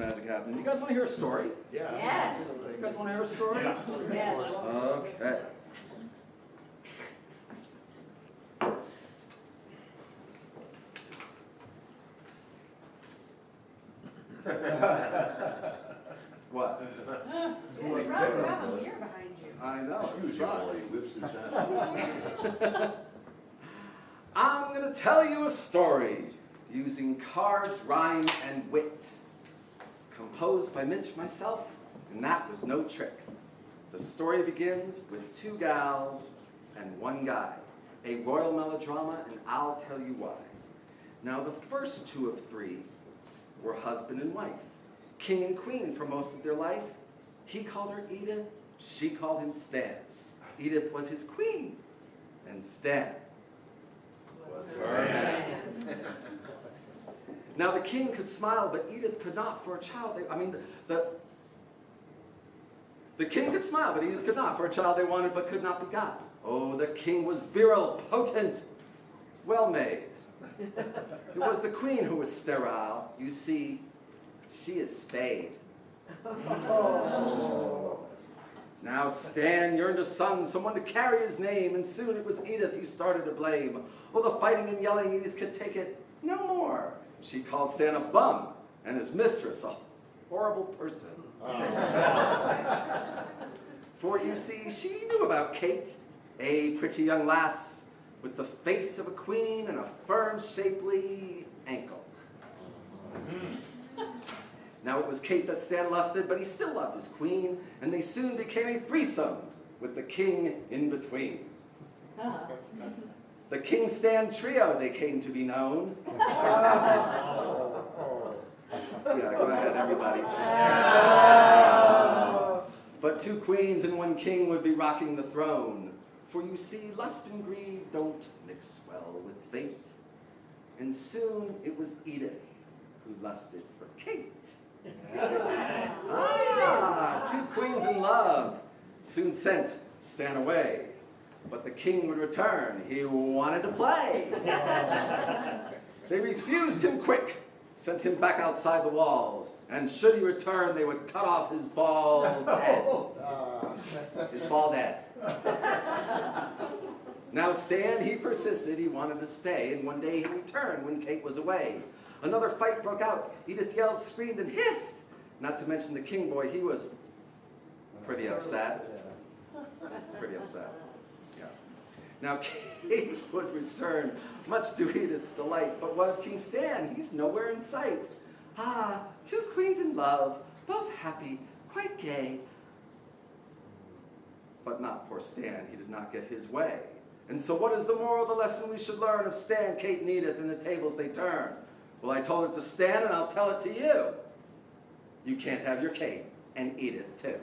magic happening. You guys want to hear a story? Yeah. Yes. You guys want to hear a story? Yeah. Yes. Okay. What? It's rough. You have a mirror behind you. I know, it Usually sucks. whips his ass. I'm going to tell you a story using cars, rhyme, and wit. Composed by Mitch, myself, and that was no trick. The story begins with two gals and one guy. A royal melodrama, and I'll tell you why. Now, the first two of three were husband and wife, king and queen for most of their life. He called her Edith, she called him Stan. Edith was his queen, and Stan was her man. Now, the king could smile, but Edith could not for a child. The king could smile, but Edith could not for a child they wanted but could not be got. Oh, the king was virile, potent, well-made. It was the queen who was sterile. You see, she is spayed. Now Stan yearned a son, someone to carry his name, and soon it was Edith he started to blame. Oh, the fighting and yelling, Edith could take it no more. She called Stan a bum, and his mistress a horrible person. For you see, she knew about Kate, a pretty young lass with the face of a queen and a firm, shapely ankle. Now it was Kate that Stan lusted, but he still loved his queen, and they soon became a threesome with the king in between. The King Stan Trio, they came to be known. Yeah, go ahead, everybody. But two queens and one king would be rocking the throne. For you see, lust and greed don't mix well with fate. And soon it was Edith who lusted for Kate. Two queens in love soon sent Stan away. But the king would return. He wanted to play. They refused him quick, sent him back outside the walls, and should he return, they would cut off his bald head. His bald head. Now Stan, he persisted, he wanted to stay, and one day he returned when Kate was away. Another fight broke out. Edith yelled, screamed, and hissed. Not to mention the king boy, he was pretty upset. Pretty upset. Yeah. Now Kate would return, much to Edith's delight, but what of King Stan? He's nowhere in sight. Ah, two queens in love, both happy, quite gay. But not poor Stan, he did not get his way. And so what is the moral of the lesson we should learn of Stan, Kate, and Edith and the tables they turn? Well, I told it to Stan, and I'll tell it to you. You can't have your Kate and Edith too.